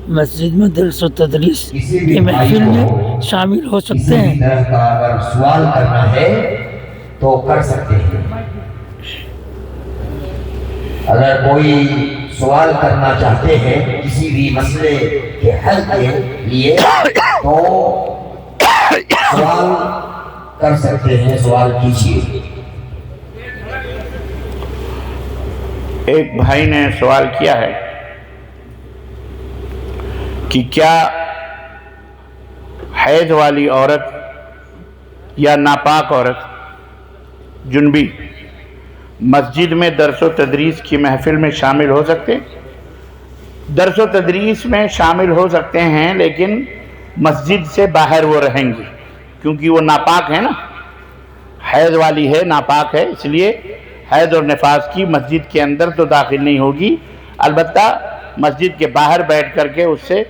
مسجد میں درس و تدریس کی محفل میں شامل ہو سکتے ہیں؟ کسی طرح کا اگر سوال کرنا ہے تو کر سکتے ہیں۔ اگر کوئی سوال کرنا چاہتے ہیں کسی بھی مسئلے کے حل کے لیے تو سوال کر سکتے ہیں، سوال کیجیے۔ ایک بھائی نے سوال کیا ہے کہ کیا حیض والی عورت یا ناپاک عورت جنبی مسجد میں درس و تدریس کی محفل میں شامل ہو سکتے؟ درس و تدریس میں شامل ہو سکتے ہیں، لیکن مسجد سے باہر وہ رہیں گی، کیونکہ وہ ناپاک ہے نا، حیض والی ہے، ناپاک ہے، اس لیے حیض اور نفاس کی مسجد کے اندر تو داخل نہیں ہوگی، البتہ مسجد کے باہر بیٹھ کر کے اس سے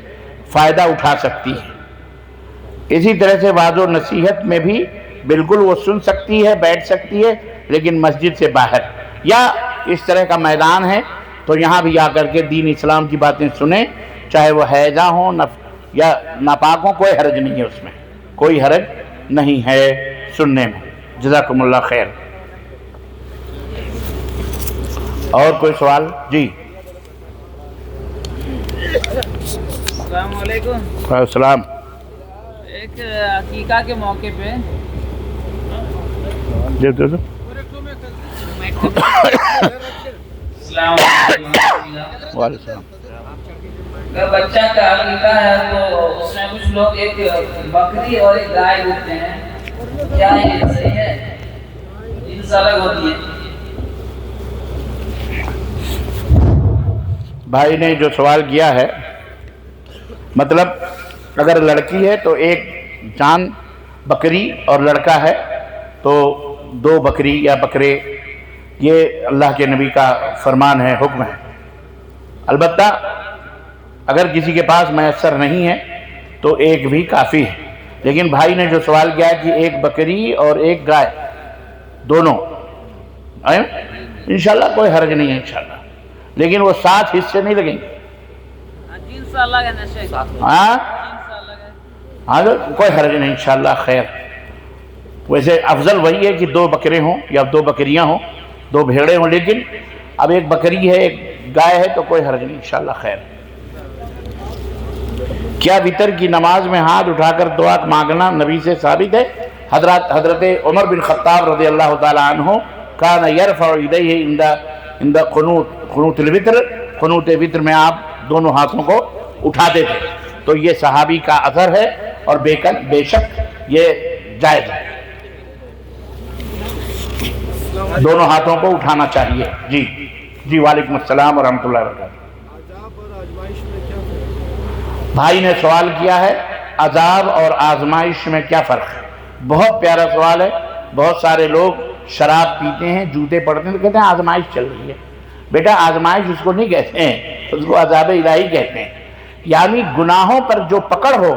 فائدہ اٹھا سکتی ہے۔ اسی طرح سے وعظ و نصیحت میں بھی بالکل وہ سن سکتی ہے، بیٹھ سکتی ہے، لیکن مسجد سے باہر، یا اس طرح کا میدان ہے تو یہاں بھی آ کر کے دین اسلام کی باتیں سنیں، چاہے وہ حیضہ ہوں یا ناپاک ہوں، کوئی حرج نہیں ہے، اس میں کوئی حرج نہیں ہے سننے میں۔ جزاکم اللہ خیر۔ اور کوئی سوال؟ جی السلام علیکم۔ وعلیکم السلام۔ ایک عقیقہ کے موقع پہ السلام علیکم، وعلیکم السلام۔ اگر بچہ کا عقیقہ ہے تو اس میں کچھ لوگ ایک بکری اور ایک گائے دیتے ہیں، کیا یہ صحیح ہے؟ جنس الگ ہوتی ہے۔ بھائی نے جو سوال کیا ہے، مطلب اگر لڑکی ہے تو ایک جان بکری اور لڑکا ہے تو 2 بکری یا بکرے، یہ اللہ کے نبی کا فرمان ہے، حکم ہے۔ البتہ اگر کسی کے پاس میسر نہیں ہے تو ایک بھی کافی ہے، لیکن بھائی نے جو سوال کیا ہے کہ ایک بکری اور ایک گائے دونوں، انشاءاللہ کوئی حرج نہیں ہے انشاءاللہ، لیکن وہ 7 حصے نہیں لگیں گے۔ جنس الگ ہے نشے کا، ہاں جنس الگ ہے۔ ہاں کوئی حرج نہیں انشاءاللہ خیر۔ ویسے افضل وہی ہے کہ 2 بکرے ہوں یا 2 بکریاں ہوں، 2 بھیڑے ہوں، لیکن اب ایک بکری ہے ایک گائے ہے تو کوئی حرج نہیں انشاءاللہ خیر۔ کیا وتر کی نماز میں ہاتھ اٹھا کر دعا مانگنا نبی سے ثابت ہے؟ حضرت عمر بن خطاب رضی اللہ تعالیٰ عنہ کان یرفع یدیہ عند قنوت الوتر، قنوت وتر میں آپ دونوں ہاتھوں کو اٹھاتے تھے، تو یہ صحابی کا اثر ہے اور بے شک یہ جائز ہے، دونوں ہاتھوں کو اٹھانا چاہیے۔ جی وعلیکم السلام ورحمۃ اللہ وبرکاتہ۔ بھائی نے سوال کیا ہے عذاب اور آزمائش میں کیا فرق ہے؟ بہت پیارا سوال ہے۔ بہت سارے لوگ شراب پیتے ہیں، جوتے پڑتے ہیں تو کہتے ہیں آزمائش چل رہی ہے۔ بیٹا آزمائش اس کو نہیں کہتے ہیں، اس کو عذاب الہی کہتے ہیں، یعنی گناہوں پر جو پکڑ ہو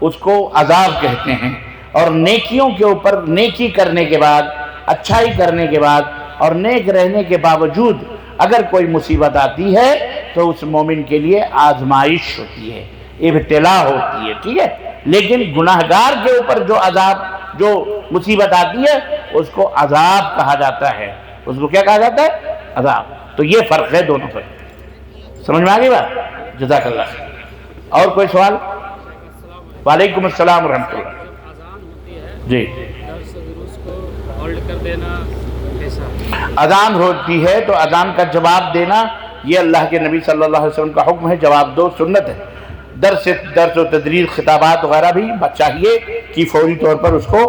اس کو عذاب کہتے ہیں، اور نیکیوں کے اوپر نیکی کرنے کے بعد، اچھائی کرنے کے بعد اور نیک رہنے کے باوجود اگر کوئی مصیبت آتی ہے تو اس مومن کے لیے آزمائش ہوتی ہے، ابتلا ہوتی ہے، ٹھیک ہے؟ لیکن گناہگار کے اوپر جو عذاب، جو مصیبت آتی ہے اس کو عذاب کہا جاتا ہے، اس کو کیا کہا جاتا ہے؟ عذاب۔ تو یہ فرق ہے دونوں پر، سمجھ میں آگئی بات؟ جزاک اللہ خیر۔ اور کوئی سوال؟ وعلیکم السلام ورحمۃ اللہ۔ جی اذان ہوتی ہے تو اذان کا جواب دینا یہ اللہ کے نبی صلی اللہ علیہ وسلم کا حکم ہے، جواب دو، سنت ہے۔ درس و تدریس، خطابات وغیرہ بھی چاہیے کہ فوری طور پر اس کو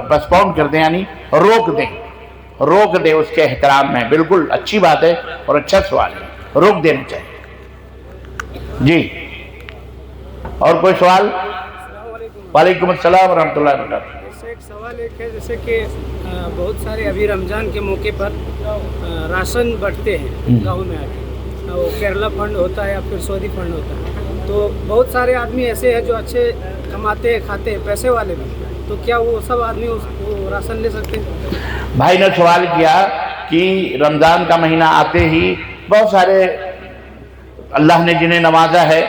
پسپون کر دیں، یعنی روک دیں اس کے احترام میں، بالکل اچھی بات ہے اور اچھا سوال ہے، روک دینا چاہیے۔ جی اور کوئی سوال؟ وعلیکم السلام ورحمۃ اللہ وبرکاتہ۔ ایک سوال ہے جیسے کہ بہت سارے ابھی رمضان کے موقع پر راشن بٹتے ہیں گاؤں میں آ کے، وہ کیرلا فنڈ ہوتا ہے یا پھر سعودی فنڈ ہوتا ہے، تو بہت سارے آدمی ایسے ہیں جو اچھے کماتے ہیں، کھاتے ہیں، پیسے والے بھی، تو کیا وہ سب آدمی وہ راشن لے سکتے ہیں؟ بھائی نے سوال کیا کہ رمضان کا مہینہ آتے ہی بہت سارے اللہ نے جنہیں نوازا ہے،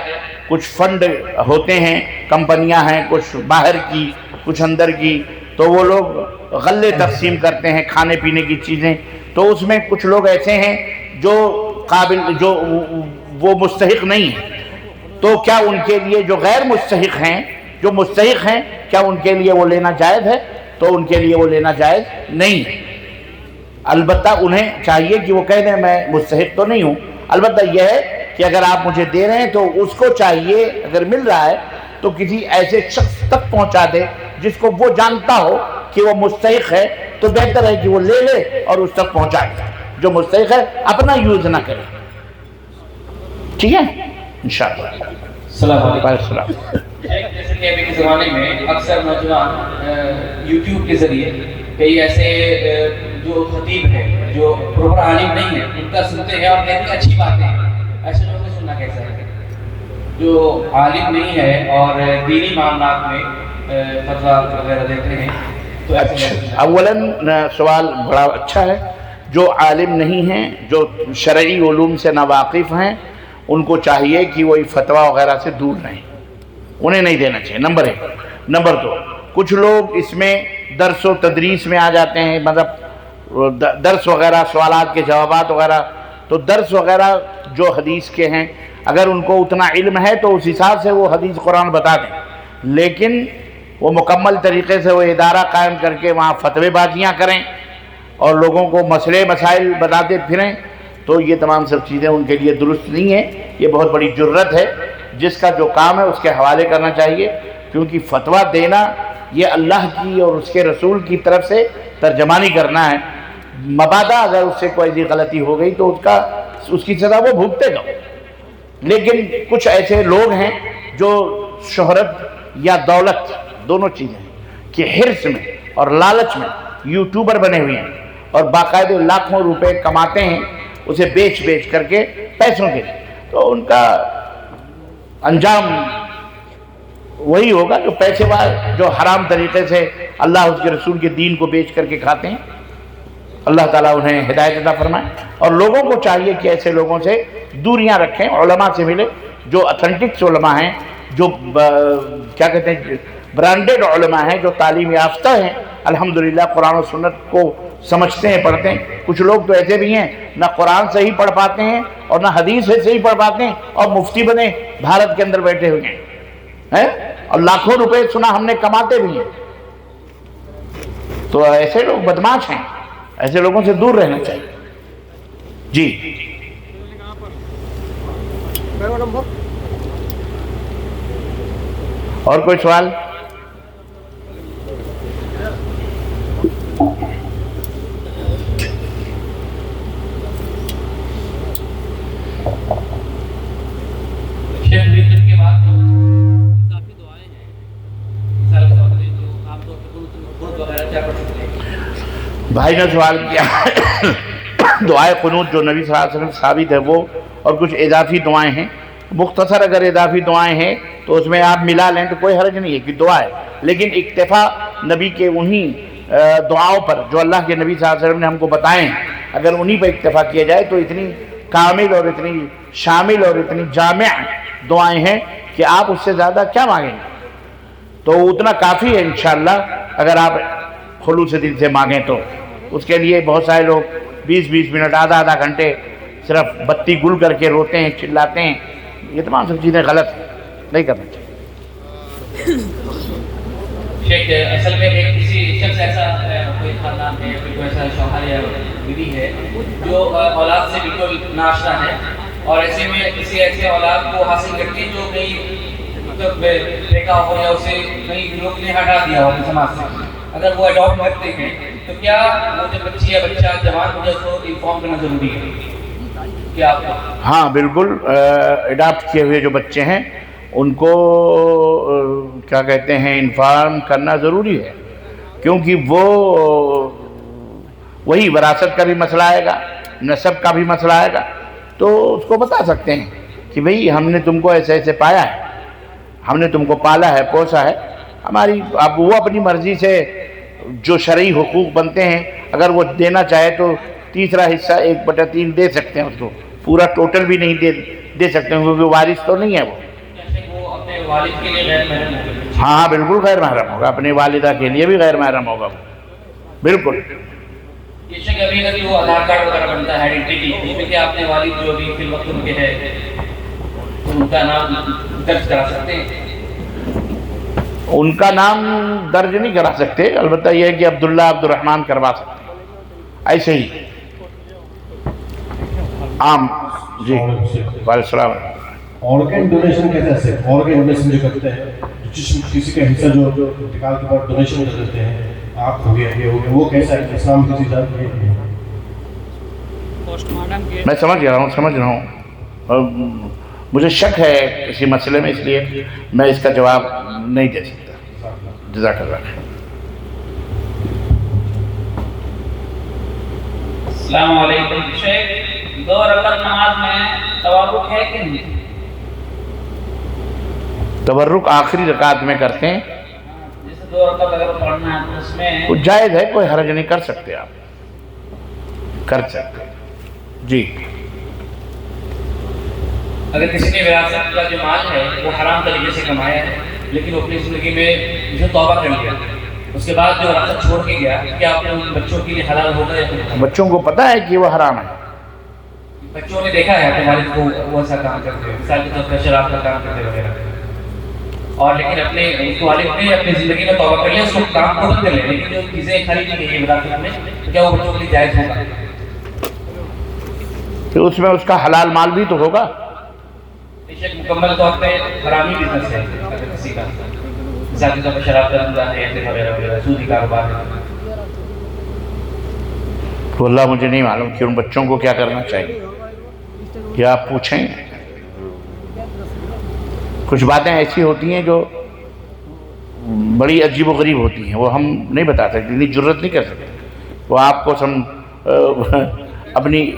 کچھ فنڈ ہوتے ہیں، کمپنیاں ہیں، کچھ باہر کی کچھ اندر کی، تو وہ لوگ غلے تقسیم کرتے ہیں کھانے پینے کی چیزیں، تو اس میں کچھ لوگ ایسے ہیں جو وہ مستحق نہیں ہیں، تو کیا ان کے لیے جو غیر مستحق ہیں، جو مستحق ہیں، کیا ان کے لیے وہ لینا جائز ہے؟ تو ان کے لیے وہ لینا جائز نہیں ہے۔ البتہ انہیں چاہیے کہ وہ کہہ دیں میں مستحق تو نہیں ہوں، البتہ یہ ہے کہ اگر آپ مجھے دے رہے ہیں تو اس کو چاہیے اگر مل رہا ہے تو کسی ایسے شخص تک پہنچا دے جس کو وہ جانتا ہو کہ وہ مستحق ہے، تو بہتر ہے کہ وہ لے لے اور اس تک پہنچائے۔ جو مستحق ہے اپنا یوز نہ کرے، ٹھیک ہے؟ انشاءاللہ۔ السلام علیکم۔ جیسے کہ ابھی کے زمانے میں اکثر نوجوان یوٹیوب کے ذریعے کئی ایسے جو خطیب ہیں جو پراپر عالم نہیں ہیں ان کا سنتے ہیں اور کہتے ہیں اچھی باتیں ہیں، ایسے لوگوں کو سننا کیسا ہے؟ جو عالم نہیں ہے اور دینی معاملات میں فتویٰ وغیرہ دیتے ہیں تو اولاً سوال بڑا اچھا ہے۔ جو عالم نہیں ہیں، جو شرعی علوم سے ناواقف ہیں، ان کو چاہیے کہ وہ فتویٰ وغیرہ سے دور رہیں، انہیں نہیں دینا چاہیے، نمبر 1۔ نمبر 2، کچھ لوگ اس میں درس و تدریس میں آ جاتے ہیں، مطلب درس وغیرہ، سوالات کے جوابات وغیرہ، تو درس وغیرہ جو حدیث کے ہیں اگر ان کو اتنا علم ہے تو اس حساب سے وہ حدیث قرآن بتا دیں، لیکن وہ مکمل طریقے سے وہ ادارہ قائم کر کے وہاں فتوے بازیاں کریں اور لوگوں کو مسئلے مسائل بتاتے پھریں، تو یہ تمام سب چیزیں ان کے لیے درست نہیں ہیں۔ یہ بہت بڑی جرت ہے، جس کا جو کام ہے اس کے حوالے کرنا چاہیے، کیونکہ فتویٰ دینا یہ اللہ کی اور اس کے رسول کی طرف سے ترجمانی کرنا ہے۔ مبادا اگر اس سے کوئی غلطی ہو گئی تو اس کی سزا وہ بھگتے گا۔ لیکن کچھ ایسے لوگ ہیں جو شہرت یا دولت دونوں چیزیں ہیں کہ حرص میں اور لالچ میں یوٹیوبر بنے ہوئے ہیں اور باقاعدہ لاکھوں روپے کماتے ہیں اسے بیچ کر کے پیسوں کے، تو ان کا انجام وہی ہوگا جو پیسے والے جو حرام طریقے سے اللہ اس کے رسول کے دین کو بیچ کر کے کھاتے ہیں۔ اللہ تعالیٰ انہیں ہدایت عطا فرمائے، اور لوگوں کو چاہیے کہ ایسے لوگوں سے دوریاں رکھیں، علماء سے ملے جو اتھینٹک علماء ہیں، جو کیا کہتے ہیں برانڈڈ علماء ہیں، جو تعلیم یافتہ ہیں، الحمدللہ قرآن و سنت کو سمجھتے ہیں، پڑھتے ہیں۔ کچھ لوگ تو ایسے بھی ہیں نہ قرآن صحیح پڑھ پاتے ہیں اور نہ حدیث صحیح پڑھ پاتے ہیں، اور مفتی بنے بھارت کے اندر بیٹھے ہوئے ہیں اور لاکھوں روپے سنا ہم نے کماتے بھی ہیں۔ تو ایسے لوگ بدماش ہیں، ایسے لوگوں سے دور رہنا چاہیے۔ جی اور کوئی سوال؟ کے بعد کافی دعائیں ہیں، مثال کے طور پر جو عام طور پر قنوت وغیرہ کیا پڑھ سکتے ہیں؟ بھائی نے سوال کیا دعائے قنوت جو نبی صلی اللہ علیہ وسلم ثابت ہے وہ، اور کچھ اضافی دعائیں ہیں، مختصر اگر اضافی دعائیں ہیں تو اس میں آپ ملا لیں تو کوئی حرج نہیں ہے کہ دعا ہے، لیکن اکتفا نبی کے انہی دعاؤں پر جو اللہ کے نبی صلی اللہ علیہ وسلم نے ہم کو بتائے ہیں، اگر انہی پر اکتفا کیا جائے تو اتنی کامل اور اتنی شامل اور اتنی جامع دعائیں ہیں کہ آپ اس سے زیادہ کیا مانگیں گے، تو اتنا کافی ہے انشاءاللہ اگر آپ خلوص دل سے مانگیں تو۔ اس کے لیے بہت سارے لوگ 20 منٹ آدھا گھنٹے صرف بتی گل کر کے روتے ہیں، چلاتے ہیں، یہ تمام سب چیزیں غلط ہیں، نہیں کرنا چاہیے۔ شیخ اصل میں ایک کسی شخص ایسا کوئی خاندان ہے، کوئی ایسا شوہر یا بیوی ہے جو اولاد سے بالکل ناشنا ہے، اور ایسے میں کسی ایسے اولاد کو حاصل کر کے جو کہیں مطلب بیکا ہو یا اسے کہیں لوگ نے ہٹا دیا ہو اپنے سماج سے، اگر وہ اڈاپٹ کرتے ہیں تو کیا وہ جو بچی یا بچہ جوان ہو جائے اس کو انفارم کرنا ضروری ہے؟ کیا ہاں بالکل، اڈاپٹ کیے ہوئے جو بچے ہیں ان کو کیا کہتے ہیں انفارم کرنا ضروری ہے، کیونکہ وہی وراثت کا بھی مسئلہ آئے گا، نسب کا بھی مسئلہ آئے گا، تو اس کو بتا سکتے ہیں کہ بھئی ہم نے تم کو ایسے ایسے پایا ہے، ہم نے تم کو پالا ہے، پوسا ہے، ہماری اب وہ اپنی مرضی سے جو شرعی حقوق بنتے ہیں اگر وہ دینا چاہے تو تیسرا حصہ 1/3 دے سکتے ہیں اس کو، پورا ٹوٹل بھی نہیں دے سکتے کیونکہ وارث تو نہیں ہے وہ. وہ اپنے والد کے لیے غیر محرم ہوگا. ہاں ہاں بالکل غیر محرم ہوگا, اپنی والدہ کے لیے بھی غیر محرم ہوگا بالکل. یہ شک ابھی اگر وہ آدھار کارڈ وغیرہ بنتا ہے آئیڈینٹی اس میں کہ آپ نے والد جو بھی فی الوقت ان کے ہے ان کا نام درج کرا سکتے ہیں. ان کا نام درج نہیں کرا سکتے, البتہ یہ ہے کہ عبداللہ عبد الرحمن کروا سکتے ہیں ایسے ہی عام. جی وعلیکم السلام. آرگن ڈونیشن کیسے ہے؟ آرگن ڈونیشن جو کرتے ہیں, جسم کسی کا حصہ جو انتقال کے بعد ڈونیشن کر دیتے ہیں, آپ ہو گیا یہ ہو گیا, وہ کیسا ہے اسلام کسی ذات میں؟ میں سمجھ رہا ہوں مجھے شک ہے کسی مسئلے میں, اس لیے میں اس کا جواب نہیں دے سکتا. جزاک اللہ خیر. السلام علیکم. شیخ 2 رکعت نماز میں تورک ہے کہ نہیں؟ تورک آخری رکعت میں کرتے ہیں, جیسے 2 رکعت اگر پڑھنا ہے تو اس میں وہ جائز ہے, کوئی حرج نہیں, کر سکتے آپ, کر سکتے. جی اگر کسی نے وراثت کا جو مال ہے وہ حرام طریقے سے کمایا ہے لیکن وہ اپنی زندگی میں جو توبہ کر لیا, اس کے بعد جو وراثت چھوڑ کے گیا, کیا آپ نے ان بچوں کے لیے حلال ہوگا یا پھر بچوں کو پتہ ہے کہ وہ حرام ہے؟ بچوں نے دیکھا ہے اپنے والد کو وہ ایسا کام کرتے ہوئے, مثال کے طور پر شراب کا کام کرتے وغیرہ, اور لیکن اپنے والد نے اپنی زندگی میں توبہ کر لیا, اس کو کام کو بند کر لیا, لیکن جو چیزیں خریدی گئی ہیں وراثت میں تو کیا وہ بچوں کے لیے جائز ہوگا؟ تو اس میں اس کا حلال مال بھی تو ہوگا. ایک مکمل طور پہ حرامی بزنس ہے اگر کسی کا, مثال کے طور پر شراب کا دھندا ہے وغیرہ وغیرہ, سودی کاروبار ہے. تو اللہ مجھے نہیں معلوم کہ ان بچوں کو کیا کرنا چاہیے, یا آپ پوچھیں. کچھ باتیں ایسی ہوتی ہیں جو بڑی عجیب و غریب ہوتی ہیں, وہ ہم نہیں بتا سکتے, اتنی جرت نہیں کر سکتے. وہ آپ کو اپنی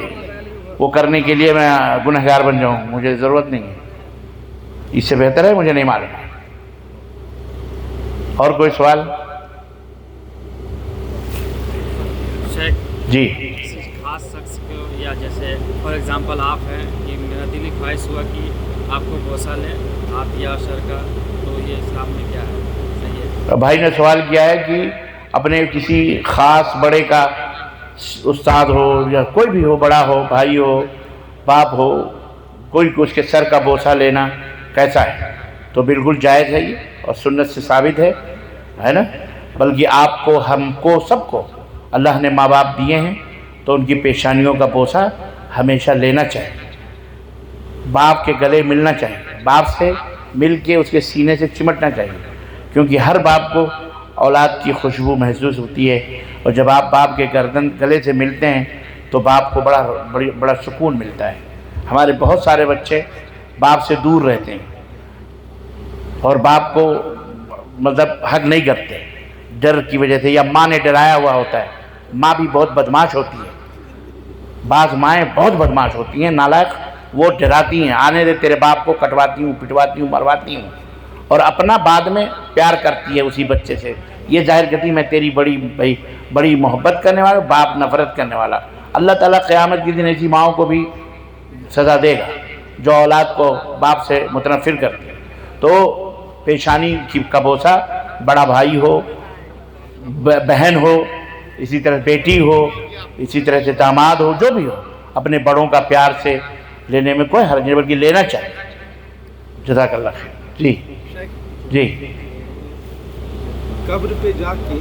وہ کرنے کے لیے میں گنہگار بن جاؤں, مجھے ضرورت نہیں ہے. اس سے بہتر ہے مجھے نہیں معلوم. اور کوئی سوال؟ جی کسی خاص شخص کو, یا جیسے فار ایگزامپل آپ ہیں کہ میرا دلی خواہش ہوا کہ آپ کو بوسہ لیں ہاتھ یا سر کا, تو یہ اسلام میں کیا ہے, صحیح ہے؟ بھائی نے سوال کیا ہے کہ اپنے کسی خاص بڑے کا, استاد ہو یا کوئی بھی ہو, بڑا ہو, بھائی ہو, باپ ہو, کوئی اس کے سر کا بوسہ لینا کیسا ہے؟ تو بالکل جائز ہے یہ, اور سنت سے ثابت ہے نا. بلکہ آپ کو, ہم کو, سب کو اللہ نے ماں باپ دیے ہیں تو ان کی پیشانیوں کا بوسہ ہمیشہ لینا چاہیے. باپ کے گلے ملنا چاہیے, باپ سے مل کے اس کے سینے سے چمٹنا چاہیے, کیونکہ ہر باپ کو اولاد کی خوشبو محسوس ہوتی ہے, اور جب آپ باپ کے گلے سے ملتے ہیں تو باپ کو بڑا سکون ملتا ہے. ہمارے بہت سارے بچے باپ سے دور رہتے ہیں اور باپ کو مطلب حق نہیں کرتے ڈر کی وجہ سے, یا ماں نے ڈرایا ہوا ہوتا ہے. ماں بھی بہت بدماش ہوتی ہے, بعض مائیں بہت بدماش ہوتی ہیں, نالائق, وہ ڈراتی ہیں, آنے دے تیرے باپ کو کٹواتی ہوں, پٹواتی ہوں, مرواتی ہوں, اور اپنا بعد میں پیار کرتی ہے اسی بچے سے. یہ ظاہر کرتی میں تیری بڑی محبت کرنے والا, باپ نفرت کرنے والا. اللہ تعالیٰ قیامت کے دن ایسی ماؤں کو بھی سزا دے گا جو اولاد کو باپ سے متنفر کرتی ہے. تو پیشانی کا بوسہ بڑا بھائی ہو, بہن ہو, اسی طرح بیٹی ہو, اسی طرح سے داماد ہو, جو بھی ہو, اپنے بڑوں کا پیار سے لینے میں کوئی حرج نہیں, بلکہ لینا چاہیے. جزاک اللہ خیر. جی جی قبر پہ جا کے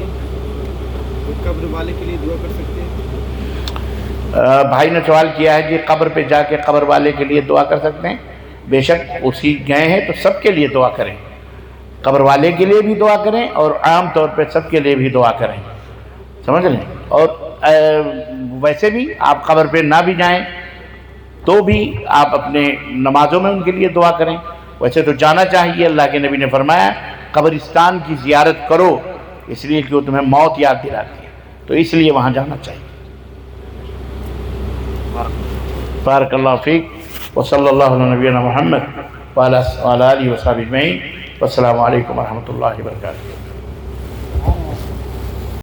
قبر والے کے لیے دعا کر سکتے ہیں؟ بھائی نے سوال کیا ہے کہ قبر پہ جا کے قبر والے کے لیے دعا کر سکتے ہیں. بے شک اسی گئے ہیں تو سب کے لیے دعا کریں, قبر والے کے لیے بھی دعا کریں اور عام طور پہ سب کے لیے بھی دعا کریں, سمجھ لیں. اور ویسے بھی آپ قبر پہ نہ بھی جائیں تو بھی آپ اپنے نمازوں میں ان کے لیے دعا کریں. ویسے تو جانا چاہیے, اللہ کے نبی نے فرمایا قبرستان کی زیارت کرو, اس لیے کہ وہ تمہیں موت یاد دلاتی ہے, تو اس لیے وہاں جانا چاہیے. بارک اللہ فیک, وصلی اللہ علی نبینا محمد وعلی آلہ وصحبہ اجمعین. والسلام علیکم ورحمۃ اللہ وبرکاتہ.